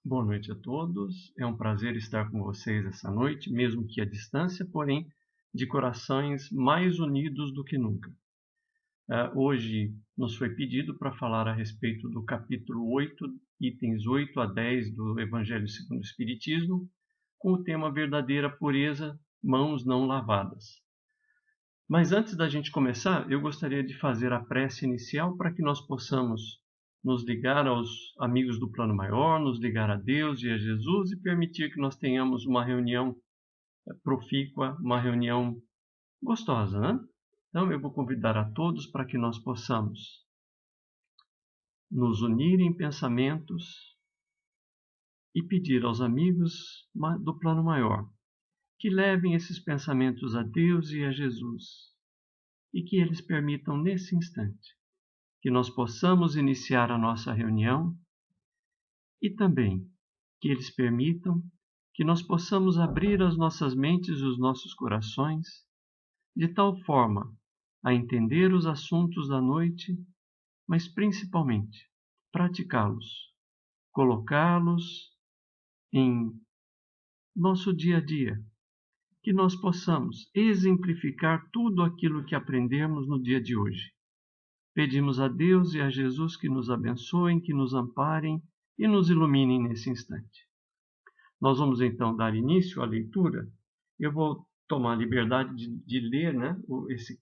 Boa noite a todos. É um prazer estar com vocês essa noite, mesmo que à distância, porém de corações mais unidos do que nunca. Hoje nos foi pedido para falar a respeito do capítulo 8, itens 8 a 10 do Evangelho segundo o Espiritismo, com o tema Verdadeira Pureza, Mãos Não Lavadas. Mas antes da gente começar, eu gostaria de fazer a prece inicial para que nós possamos nos ligar aos amigos do plano maior, nos ligar a Deus e a Jesus e permitir que nós tenhamos uma reunião profícua, uma reunião gostosa, né? Então eu vou convidar a todos para que nós possamos nos unir em pensamentos e pedir aos amigos do plano maior que levem esses pensamentos a Deus e a Jesus e que eles permitam nesse instante que nós possamos iniciar a nossa reunião e também que eles permitam que nós possamos abrir as nossas mentes e os nossos corações de tal forma a entender os assuntos da noite, mas principalmente praticá-los, colocá-los em nosso dia a dia, que nós possamos exemplificar tudo aquilo que aprendemos no dia de hoje. Pedimos a Deus e a Jesus que nos abençoem, que nos amparem e nos iluminem nesse instante. Nós vamos então dar início à leitura. Eu vou tomar a liberdade de ler, né, esse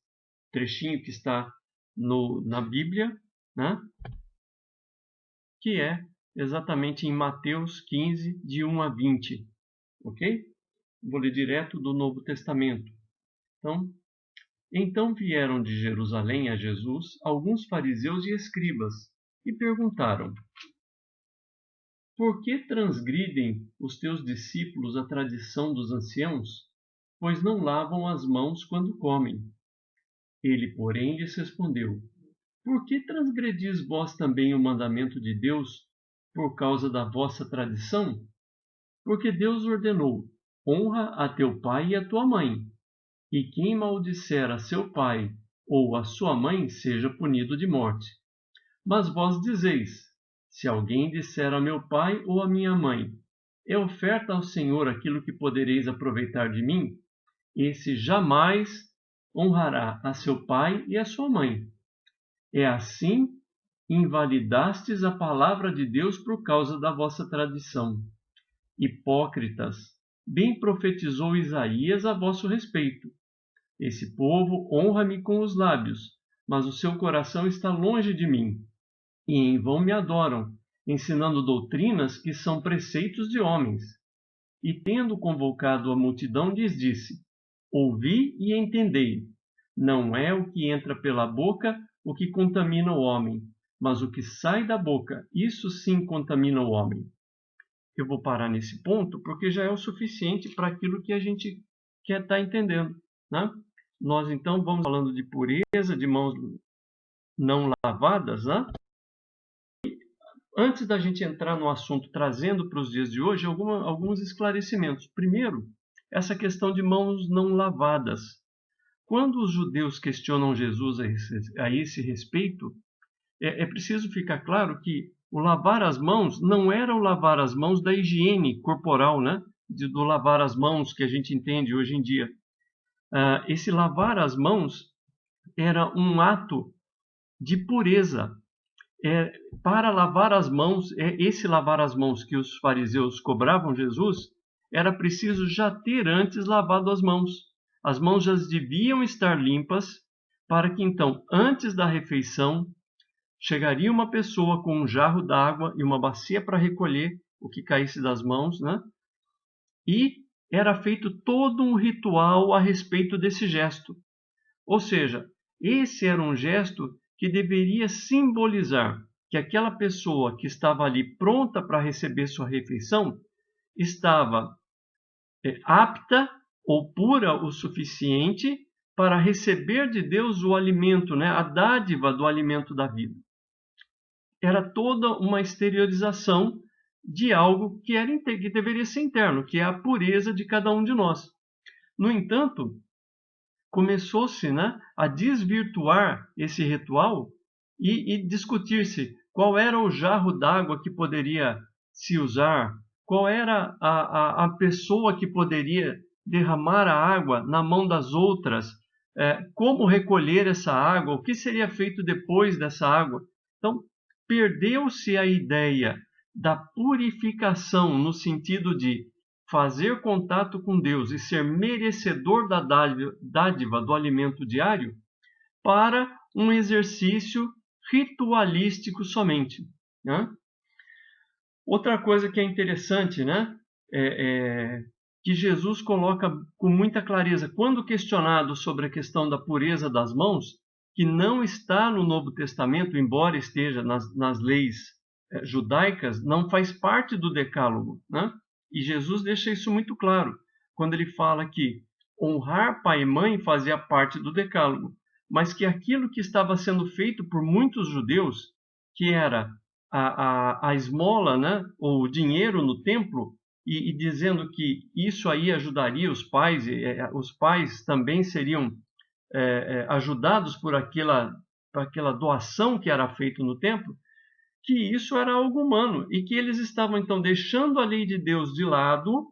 trechinho que está na Bíblia, né, que é exatamente em Mateus 15, de 1 a 20. Ok? Vou ler direto do Novo Testamento. Então vieram de Jerusalém a Jesus alguns fariseus e escribas e perguntaram: Por que transgridem os teus discípulos a tradição dos anciãos, pois não lavam as mãos quando comem? Ele, porém, lhes respondeu: Por que transgredis vós também o mandamento de Deus por causa da vossa tradição? Porque Deus ordenou: Honra a teu pai e a tua mãe, e quem maldisser a seu pai ou a sua mãe seja punido de morte. Mas vós dizeis: Se alguém disser a meu pai ou a minha mãe, é oferta ao Senhor aquilo que podereis aproveitar de mim, esse jamais honrará a seu pai e a sua mãe. É assim invalidastes a palavra de Deus por causa da vossa tradição. Hipócritas, bem profetizou Isaías a vosso respeito. Esse povo honra-me com os lábios, mas o seu coração está longe de mim, e em vão me adoram, ensinando doutrinas que são preceitos de homens. E tendo convocado a multidão, lhes disse: Ouvi e entendei. Não é o que entra pela boca o que contamina o homem, mas o que sai da boca, isso sim contamina o homem. Eu vou parar nesse ponto porque já é o suficiente para aquilo que a gente quer estar entendendo, né? Nós então vamos falando de pureza, de mãos não lavadas, né? Antes da gente entrar no assunto, trazendo para os dias de hoje alguns esclarecimentos. Primeiro, essa questão de mãos não lavadas. Quando os judeus questionam Jesus a esse respeito, é preciso ficar claro que o lavar as mãos não era o lavar as mãos da higiene corporal, né? Do lavar as mãos que a gente entende hoje em dia. Esse lavar as mãos era um ato de pureza. Para lavar as mãos, esse lavar as mãos que os fariseus cobravam Jesus, era preciso já ter antes lavado as mãos. As mãos já deviam estar limpas, para que então, antes da refeição, chegaria uma pessoa com um jarro d'água e uma bacia para recolher o que caísse das mãos, né? E era feito todo um ritual a respeito desse gesto. Ou seja, esse era um gesto que deveria simbolizar que aquela pessoa que estava ali pronta para receber sua refeição estava apta ou pura o suficiente para receber de Deus o alimento, né? A dádiva do alimento da vida. Era toda uma exteriorização de algo que deveria ser interno, que é a pureza de cada um de nós. No entanto, começou-se, né, a desvirtuar esse ritual e discutir-se qual era o jarro d'água que poderia se usar, qual era a pessoa que poderia derramar a água na mão das outras, como recolher essa água, o que seria feito depois dessa água. Então, perdeu-se a ideia da purificação no sentido de fazer contato com Deus e ser merecedor da dádiva do alimento diário para um exercício ritualístico somente, né? Outra coisa que é interessante, né, que Jesus coloca com muita clareza, quando questionado sobre a questão da pureza das mãos, que não está no Novo Testamento, embora esteja nas leis judaicas, não faz parte do decálogo, né? E Jesus deixa isso muito claro, quando ele fala que honrar pai e mãe fazia parte do decálogo, mas que aquilo que estava sendo feito por muitos judeus, que era a esmola, né, ou o dinheiro no templo, e dizendo que isso aí ajudaria os pais também seriam ajudados por aquela doação que era feita no templo, que isso era algo humano e que eles estavam então deixando a lei de Deus de lado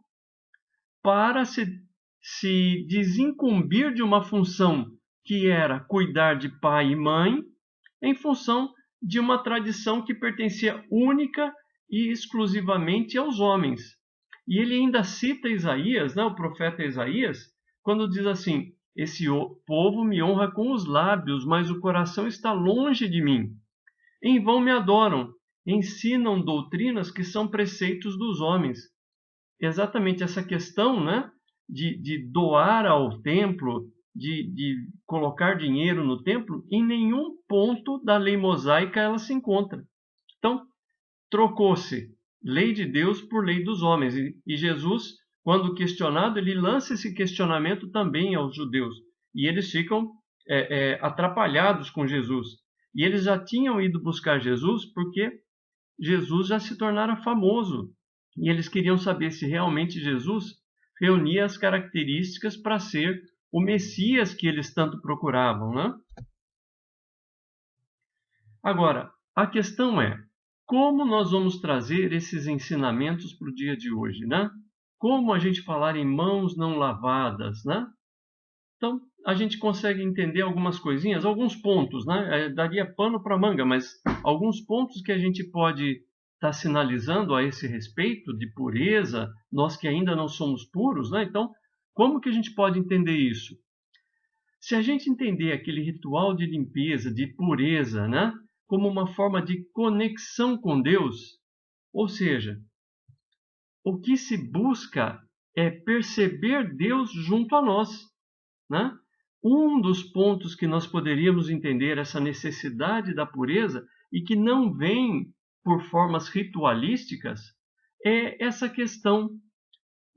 para se desincumbir de uma função que era cuidar de pai e mãe, em função de uma tradição que pertencia única e exclusivamente aos homens. E ele ainda cita Isaías, né, o profeta Isaías, quando diz assim: esse povo me honra com os lábios, mas o coração está longe de mim. Em vão me adoram, ensinam doutrinas que são preceitos dos homens. Exatamente essa questão, né, de doar ao templo, de colocar dinheiro no templo, em nenhum ponto da lei mosaica ela se encontra. Então, trocou-se lei de Deus por lei dos homens. E Jesus, quando questionado, ele lança esse questionamento também aos judeus. E eles ficam atrapalhados com Jesus. E eles já tinham ido buscar Jesus porque Jesus já se tornara famoso. E eles queriam saber se realmente Jesus reunia as características para ser o Messias que eles tanto procuravam, né? Agora, a questão é, como nós vamos trazer esses ensinamentos para o dia de hoje, né? Como a gente falar em mãos não lavadas, né? Então, a gente consegue entender algumas coisinhas, alguns pontos, né? Daria pano para manga, mas alguns pontos que a gente pode estar sinalizando a esse respeito de pureza, nós que ainda não somos puros, né? Então, como que a gente pode entender isso? Se a gente entender aquele ritual de limpeza, de pureza, né, como uma forma de conexão com Deus, ou seja, o que se busca é perceber Deus junto a nós, né? Um dos pontos que nós poderíamos entender essa necessidade da pureza e que não vem por formas ritualísticas é essa questão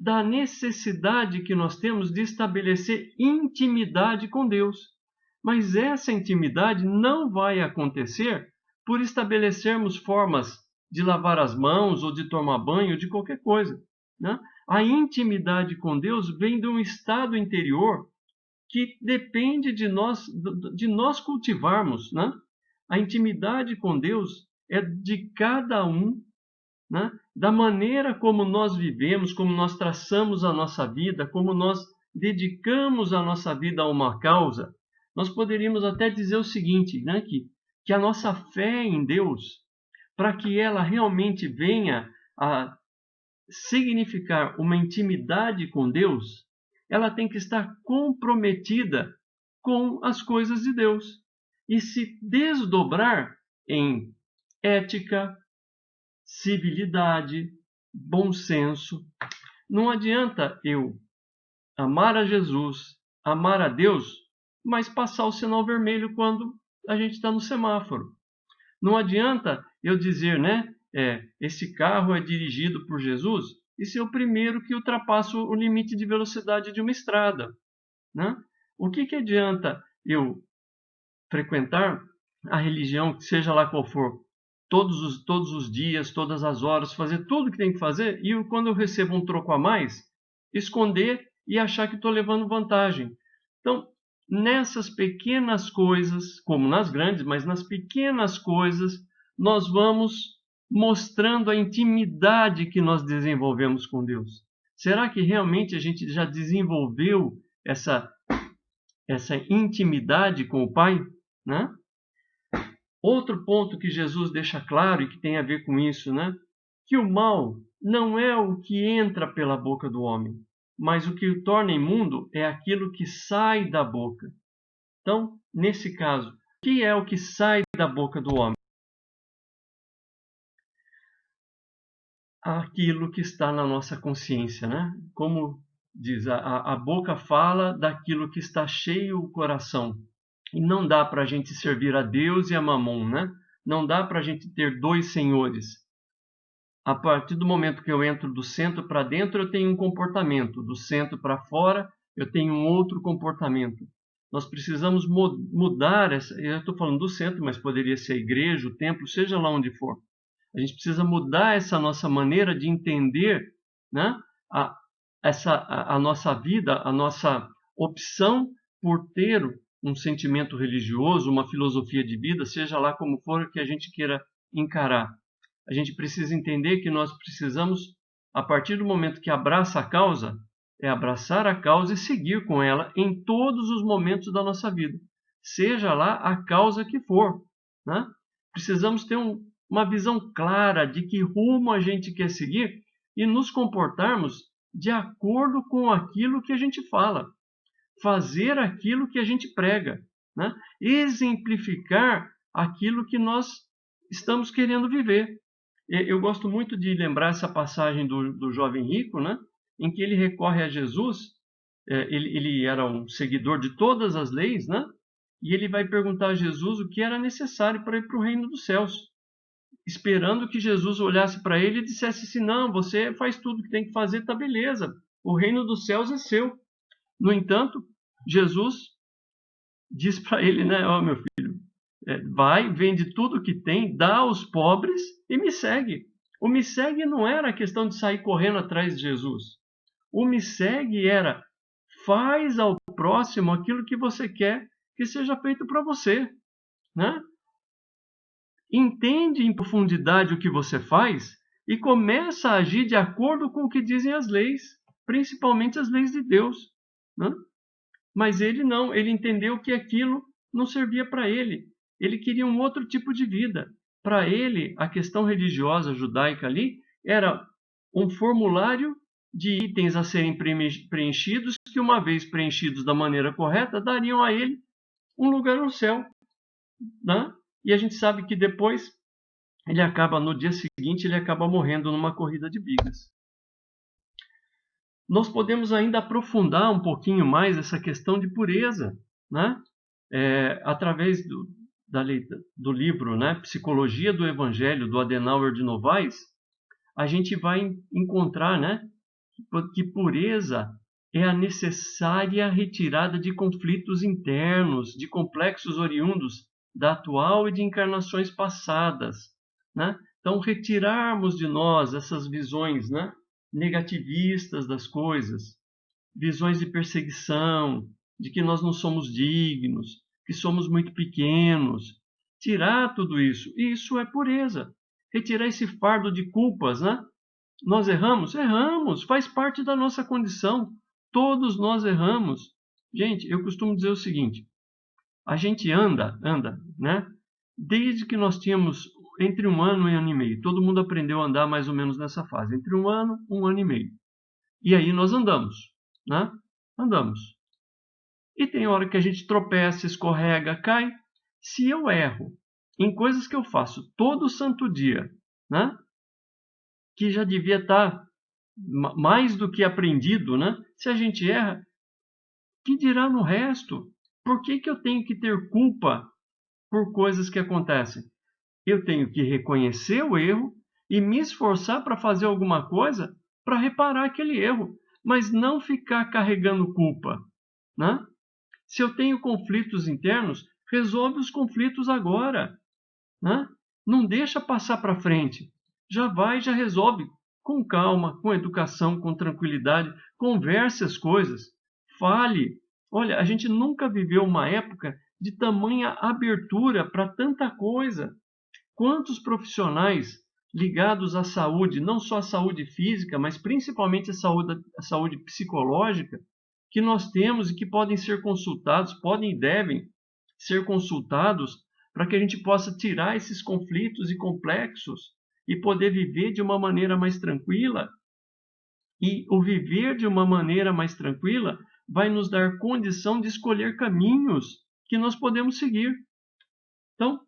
da necessidade que nós temos de estabelecer intimidade com Deus. Mas essa intimidade não vai acontecer por estabelecermos formas de lavar as mãos ou de tomar banho, de qualquer coisa, né? A intimidade com Deus vem de um estado interior que depende de nós cultivarmos, né? A intimidade com Deus é de cada um, né? Da maneira como nós vivemos, como nós traçamos a nossa vida, como nós dedicamos a nossa vida a uma causa. Nós poderíamos até dizer o seguinte, né? Que a nossa fé em Deus, para que ela realmente venha a significar uma intimidade com Deus, ela tem que estar comprometida com as coisas de Deus e se desdobrar em ética, civilidade, bom senso. Não adianta eu amar a Jesus, amar a Deus, mas passar o sinal vermelho quando a gente está no semáforo. Não adianta eu dizer, né, esse carro é dirigido por Jesus e ser o primeiro que ultrapassa o limite de velocidade de uma estrada, né? O que adianta eu frequentar a religião, seja lá qual for, todos os dias, todas as horas, fazer tudo o que tem que fazer e quando eu recebo um troco a mais, esconder e achar que estou levando vantagem. Então, nessas pequenas coisas, como nas grandes, mas nas pequenas coisas, nós vamos mostrando a intimidade que nós desenvolvemos com Deus. Será que realmente a gente já desenvolveu essa intimidade com o Pai, né? Outro ponto que Jesus deixa claro e que tem a ver com isso, né? Que o mal não é o que entra pela boca do homem, mas o que o torna imundo é aquilo que sai da boca. Então, nesse caso, o que é o que sai da boca do homem? Aquilo que está na nossa consciência, né? Como diz, a boca fala daquilo que está cheio o coração. E não dá para a gente servir a Deus e a Mamon, né? Não dá para a gente ter dois senhores. A partir do momento que eu entro do centro para dentro, eu tenho um comportamento. Do centro para fora, eu tenho um outro comportamento. Nós precisamos mudar essa. Eu estou falando do centro, mas poderia ser a igreja, o templo, seja lá onde for. A gente precisa mudar essa nossa maneira de entender, né? a nossa vida, a nossa opção por ter um sentimento religioso, uma filosofia de vida, seja lá como for que a gente queira encarar. A gente precisa entender que nós precisamos, a partir do momento que abraça a causa, é abraçar a causa e seguir com ela em todos os momentos da nossa vida, seja lá a causa que for, né? Precisamos ter uma visão clara de que rumo a gente quer seguir e nos comportarmos de acordo com aquilo que a gente fala, fazer aquilo que a gente prega, né? Exemplificar aquilo que nós estamos querendo viver. Eu gosto muito de lembrar essa passagem do jovem rico, né? Em que ele recorre a Jesus. Ele era um seguidor de todas as leis, né? E ele vai perguntar a Jesus o que era necessário para ir para o reino dos céus, esperando que Jesus olhasse para ele e dissesse assim: não, você faz tudo que tem que fazer, tá beleza, o reino dos céus é seu. No entanto, Jesus diz para ele, né: ó, meu filho, vai, vende tudo que tem, dá aos pobres e me segue. O me segue não era a questão de sair correndo atrás de Jesus. O me segue era: faz ao próximo aquilo que você quer que seja feito para você, né? Entende em profundidade o que você faz e começa a agir de acordo com o que dizem as leis, principalmente as leis de Deus, né? Mas ele não, ele entendeu que aquilo não servia para ele. Ele queria um outro tipo de vida. Para ele, a questão religiosa judaica ali era um formulário de itens a serem preenchidos, que uma vez preenchidos da maneira correta, dariam a ele um lugar no céu, né? E a gente sabe que depois no dia seguinte, ele acaba morrendo numa corrida de bigas. Nós podemos ainda aprofundar um pouquinho mais essa questão de pureza, né? Através do livro, né, Psicologia do Evangelho, do Adenauer de Novaes, a gente vai encontrar, né, que pureza é a necessária retirada de conflitos internos, de complexos oriundos da atual e de encarnações passadas, né? Então, retirarmos de nós essas visões, né, negativistas das coisas, visões de perseguição, de que nós não somos dignos, que somos muito pequenos. Tirar tudo isso. E isso é pureza. Retirar esse fardo de culpas, né? Nós erramos? Erramos. Faz parte da nossa condição. Todos nós erramos. Gente, eu costumo dizer o seguinte: a gente anda, né? Desde que nós tínhamos entre 1 ano e 1 ano e meio. Todo mundo aprendeu a andar mais ou menos nessa fase. Entre 1 ano e meio. E aí nós andamos, né? Andamos. E tem hora que a gente tropeça, escorrega, cai. Se eu erro em coisas que eu faço todo santo dia, né? Que já devia estar mais do que aprendido, né? Se a gente erra, que dirá no resto? Por que eu tenho que ter culpa por coisas que acontecem? Eu tenho que reconhecer o erro e me esforçar para fazer alguma coisa para reparar aquele erro, mas não ficar carregando culpa, né? Se eu tenho conflitos internos, resolve os conflitos agora, né? Não deixa passar para frente. Já vai, já resolve. Com calma, com educação, com tranquilidade. Converse as coisas. Fale. Olha, a gente nunca viveu uma época de tamanha abertura para tanta coisa. Quantos profissionais ligados à saúde, não só à saúde física, mas principalmente à saúde psicológica, que nós temos e que podem ser consultados, podem e devem ser consultados para que a gente possa tirar esses conflitos e complexos e poder viver de uma maneira mais tranquila. E o viver de uma maneira mais tranquila vai nos dar condição de escolher caminhos que nós podemos seguir. Então,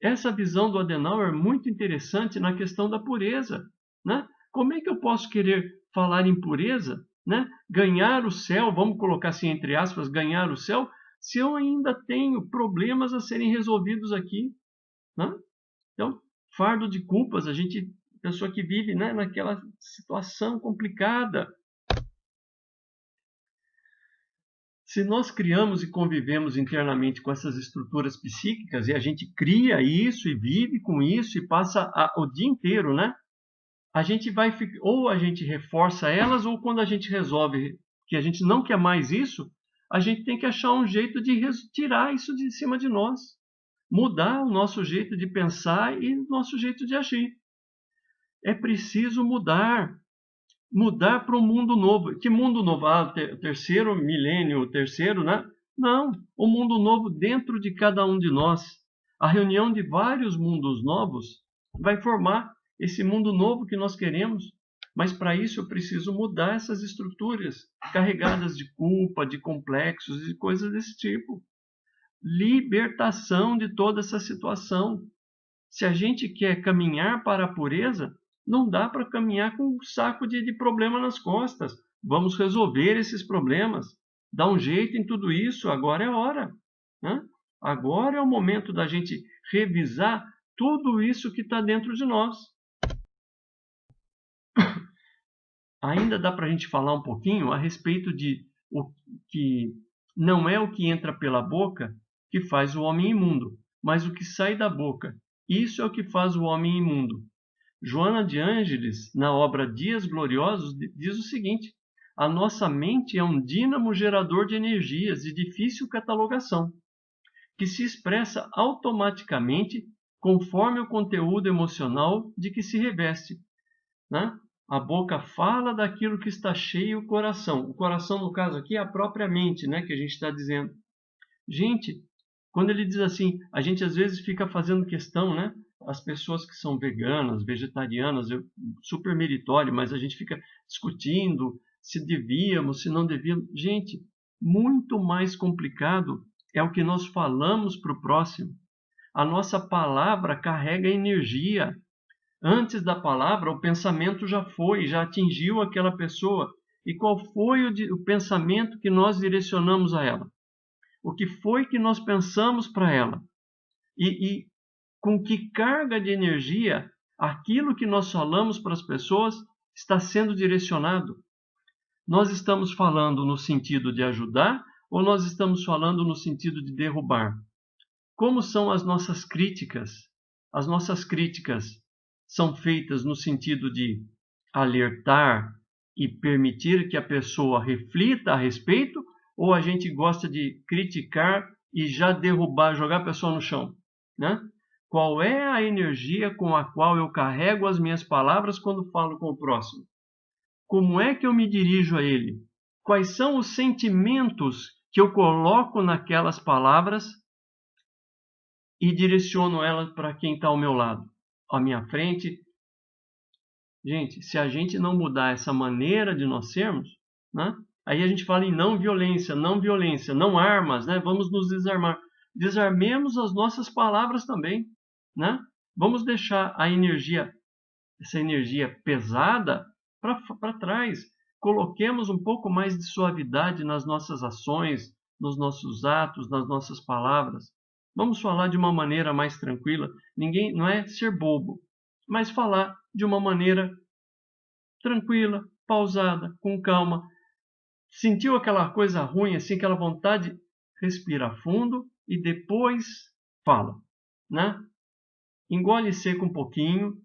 essa visão do Adenauer é muito interessante na questão da pureza, né? Como é que eu posso querer falar em pureza, né? Ganhar o céu, vamos colocar assim entre aspas, ganhar o céu, se eu ainda tenho problemas a serem resolvidos aqui, né? Então, fardo de culpas, pessoa que vive, né, naquela situação complicada. Se nós criamos e convivemos internamente com essas estruturas psíquicas e a gente cria isso e vive com isso e passa o dia inteiro, né? A gente vai ou a gente reforça elas ou quando a gente resolve que a gente não quer mais isso, a gente tem que achar um jeito de tirar isso de cima de nós, mudar o nosso jeito de pensar e o nosso jeito de agir. É preciso mudar para um mundo novo. Que mundo novo? Ah, terceiro milênio, o terceiro, né? Não, o mundo novo dentro de cada um de nós. A reunião de vários mundos novos vai formar esse mundo novo que nós queremos. Mas para isso eu preciso mudar essas estruturas carregadas de culpa, de complexos e coisas desse tipo. Libertação de toda essa situação. Se a gente quer caminhar para a pureza, não dá para caminhar com um saco de problema nas costas. Vamos resolver esses problemas. Dá um jeito em tudo isso, agora é a hora. Né? Agora é o momento da gente revisar tudo isso que está dentro de nós. Ainda dá para a gente falar um pouquinho a respeito de o que não é o que entra pela boca que faz o homem imundo, mas o que sai da boca. Isso é o que faz o homem imundo. Joana de Ângeles, na obra Dias Gloriosos, diz o seguinte: a nossa mente é um dínamo gerador de energias de difícil catalogação, que se expressa automaticamente conforme o conteúdo emocional de que se reveste. Né? A boca fala daquilo que está cheio o coração. O coração, no caso aqui, é a própria mente, né, que a gente está dizendo. Gente, quando ele diz assim, a gente às vezes fica fazendo questão, né? As pessoas que são veganas, vegetarianas, super meritório, mas a gente fica discutindo se devíamos, se não devíamos. Gente, muito mais complicado é o que nós falamos para o próximo. A nossa palavra carrega energia. Antes da palavra, o pensamento já foi, já atingiu aquela pessoa. E qual foi o pensamento que nós direcionamos a ela? O que foi que nós pensamos para ela? E com que carga de energia aquilo que nós falamos para as pessoas está sendo direcionado? Nós estamos falando no sentido de ajudar ou nós estamos falando no sentido de derrubar? Como são as nossas críticas? As nossas críticas são feitas no sentido de alertar e permitir que a pessoa reflita a respeito, ou a gente gosta de criticar e já derrubar, jogar a pessoa no chão, né? Qual é a energia com a qual eu carrego as minhas palavras quando falo com o próximo? Como é que eu me dirijo a ele? Quais são os sentimentos que eu coloco naquelas palavras e direciono elas para quem está ao meu lado, à minha frente? Gente, se a gente não mudar essa maneira de nós sermos, né? Aí a gente fala em não violência, não armas, né? Vamos nos desarmar. Desarmemos as nossas palavras também, né? Vamos deixar essa energia pesada para trás. Coloquemos um pouco mais de suavidade nas nossas ações, nos nossos atos, nas nossas palavras. Vamos falar de uma maneira mais tranquila. Ninguém, não é ser bobo, mas falar de uma maneira tranquila, pausada, com calma. Sentiu aquela coisa ruim, assim, aquela vontade? Respira fundo e depois fala, né? Engole seco um pouquinho,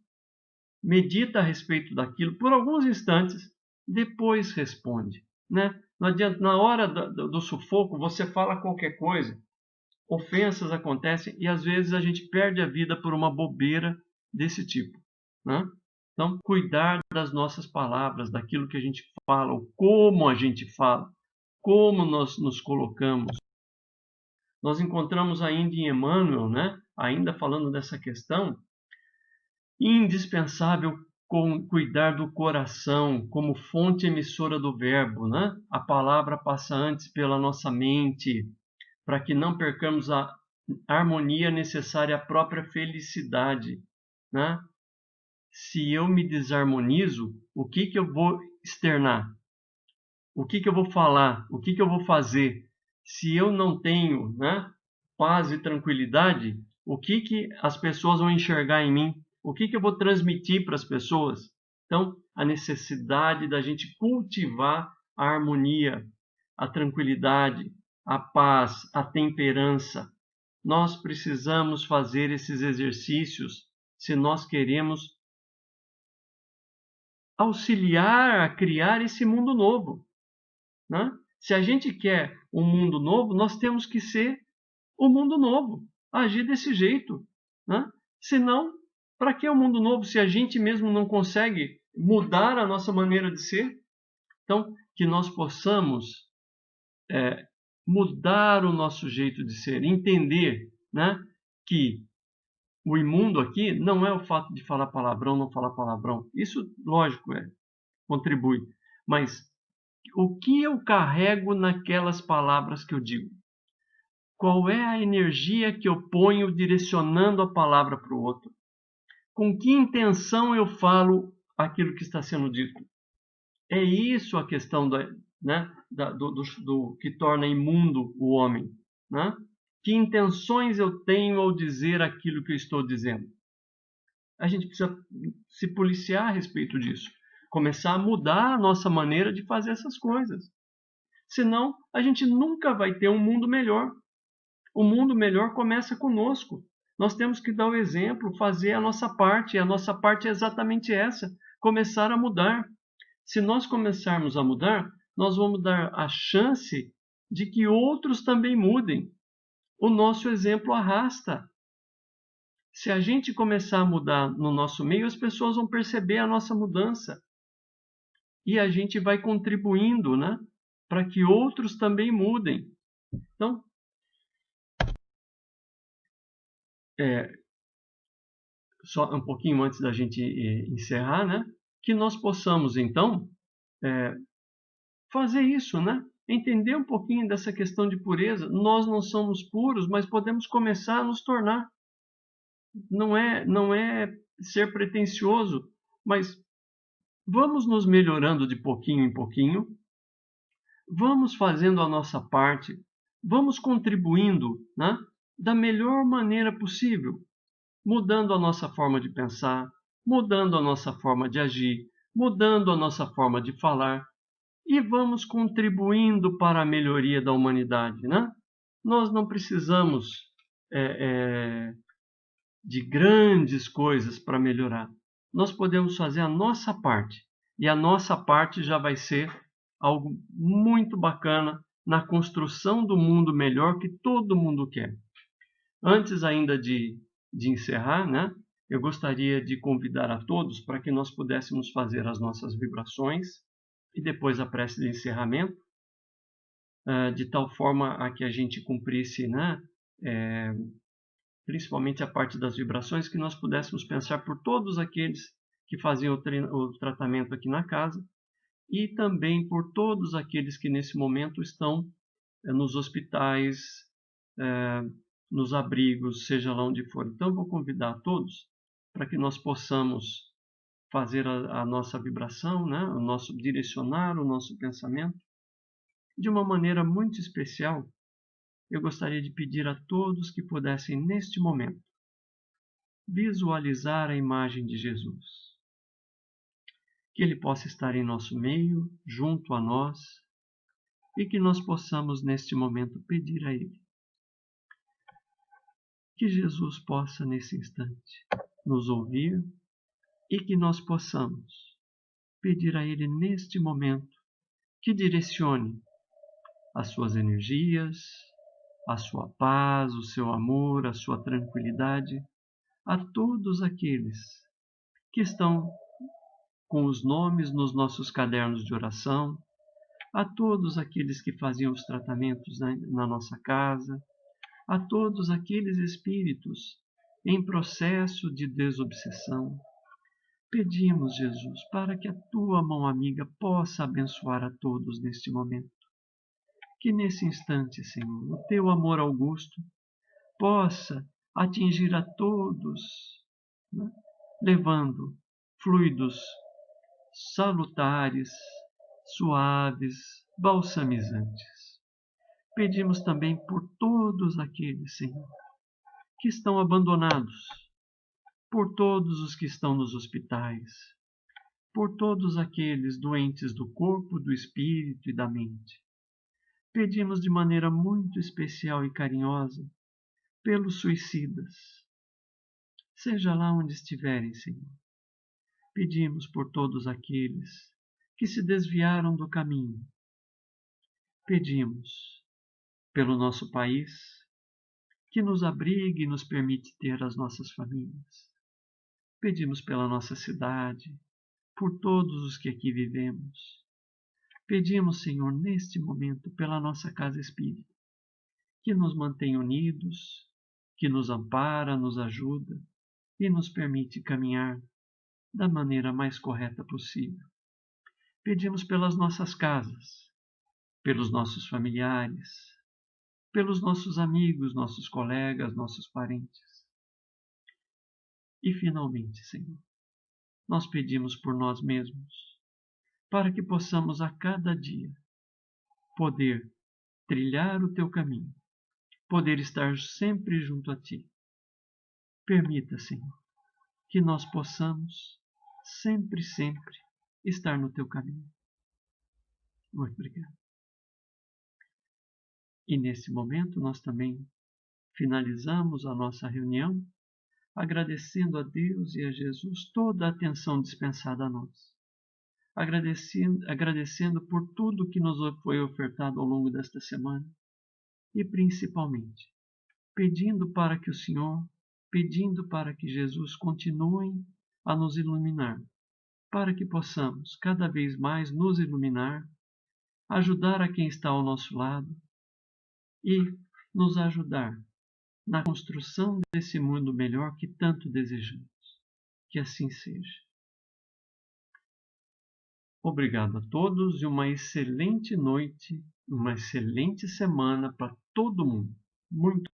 medita a respeito daquilo por alguns instantes, depois responde, né? Não adianta, na hora do sufoco, você fala qualquer coisa, ofensas acontecem e às vezes a gente perde a vida por uma bobeira desse tipo. né? Então, cuidar das nossas palavras, daquilo que a gente fala, ou como a gente fala, como nós nos colocamos. Nós encontramos ainda em Emmanuel, né? Ainda falando dessa questão, indispensável cuidar do coração como fonte emissora do verbo, né? A palavra passa antes pela nossa mente, para que não percamos a harmonia necessária à própria felicidade, né? Se eu me desarmonizo, o que que eu vou externar? O que que eu vou falar? O que que eu vou fazer? Se eu não tenho, né, paz e tranquilidade, o que que as pessoas vão enxergar em mim? O que que eu vou transmitir para as pessoas? Então, a necessidade da gente cultivar a harmonia, a tranquilidade, a paz, a temperança. Nós precisamos fazer esses exercícios se nós queremos auxiliar a criar esse mundo novo, né? Se a gente quer um mundo novo, nós temos que ser o mundo novo, agir desse jeito, né? Senão, para que o mundo novo se a gente mesmo não consegue mudar a nossa maneira de ser? Então, que nós possamos mudar o nosso jeito de ser, entender, né, que o imundo aqui não é o fato de falar palavrão, não falar palavrão. Isso, lógico, contribui. Mas o que eu carrego naquelas palavras que eu digo? Qual é a energia que eu ponho direcionando a palavra para o outro? Com que intenção eu falo aquilo que está sendo dito? É isso a questão né, do que torna imundo o homem, né? Que intenções eu tenho ao dizer aquilo que eu estou dizendo? A gente precisa se policiar a respeito disso. Começar a mudar a nossa maneira de fazer essas coisas. Senão, a gente nunca vai ter um mundo melhor. O mundo melhor começa conosco. Nós temos que dar o exemplo, fazer a nossa parte. E a nossa parte é exatamente essa: começar a mudar. Se nós começarmos a mudar, nós vamos dar a chance de que outros também mudem. O nosso exemplo arrasta. Se a gente começar a mudar no nosso meio, as pessoas vão perceber a nossa mudança. E a gente vai contribuindo, né, para que outros também mudem. Então, só um pouquinho antes da gente encerrar, né, que nós possamos, então, fazer isso, né? Entender um pouquinho dessa questão de pureza. Nós não somos puros, mas podemos começar a nos tornar. Não é ser pretensioso, mas vamos nos melhorando de pouquinho em pouquinho, vamos fazendo a nossa parte, vamos contribuindo, né, da melhor maneira possível, mudando a nossa forma de pensar, mudando a nossa forma de agir, mudando a nossa forma de falar, e vamos contribuindo para a melhoria da humanidade, né? Nós não precisamos de grandes coisas para melhorar. Nós podemos fazer a nossa parte, e a nossa parte já vai ser algo muito bacana na construção do mundo melhor que todo mundo quer. Antes ainda de encerrar, né, eu gostaria de convidar a todos para que nós pudéssemos fazer as nossas vibrações e depois a prece de encerramento, de tal forma a que a gente cumprisse, né, principalmente a parte das vibrações, que nós pudéssemos pensar por todos aqueles que faziam o tratamento aqui na casa e também por todos aqueles que nesse momento estão nos hospitais, nos abrigos, seja lá onde for. Então, eu vou convidar a todos para que nós possamos fazer a nossa vibração, né? O nosso direcionar o nosso pensamento de uma maneira muito especial. Eu gostaria de pedir a todos que pudessem, neste momento, visualizar a imagem de Jesus. Que Ele possa estar em nosso meio, junto a nós, e que nós possamos, neste momento, pedir a Ele. Que Jesus possa, nesse instante, nos ouvir e que nós possamos pedir a Ele, neste momento, que direcione as suas energias, a sua paz, o seu amor, a sua tranquilidade a todos aqueles que estão com os nomes nos nossos cadernos de oração, a todos aqueles que faziam os tratamentos na nossa casa, a todos aqueles espíritos em processo de desobsessão. Pedimos, Jesus, para que a tua mão amiga possa abençoar a todos neste momento. Que nesse instante, Senhor, o teu amor augusto possa atingir a todos, né? Levando fluidos salutares, suaves, balsamizantes. Pedimos também por todos aqueles, Senhor, que estão abandonados, por todos os que estão nos hospitais, por todos aqueles doentes do corpo, do espírito e da mente. Pedimos de maneira muito especial e carinhosa pelos suicidas, seja lá onde estiverem, Senhor. Pedimos por todos aqueles que se desviaram do caminho. Pedimos pelo nosso país, que nos abrigue e nos permite ter as nossas famílias. Pedimos pela nossa cidade, por todos os que aqui vivemos. Pedimos, Senhor, neste momento, pela nossa casa espírita, que nos mantém unidos, que nos ampara, nos ajuda e nos permite caminhar da maneira mais correta possível. Pedimos pelas nossas casas, pelos nossos familiares, pelos nossos amigos, nossos colegas, nossos parentes. E, finalmente, Senhor, nós pedimos por nós mesmos, para que possamos a cada dia poder trilhar o teu caminho, poder estar sempre junto a ti. Permita, Senhor, que nós possamos sempre, sempre estar no teu caminho. Muito obrigado. E nesse momento nós também finalizamos a nossa reunião agradecendo a Deus e a Jesus toda a atenção dispensada a nós. Agradecendo por tudo que nos foi ofertado ao longo desta semana e principalmente pedindo para que o Senhor, pedindo para que Jesus continue a nos iluminar, para que possamos cada vez mais nos iluminar, ajudar a quem está ao nosso lado e nos ajudar na construção desse mundo melhor que tanto desejamos. Que assim seja. Obrigado a todos e uma excelente noite, uma excelente semana para todo mundo. Muito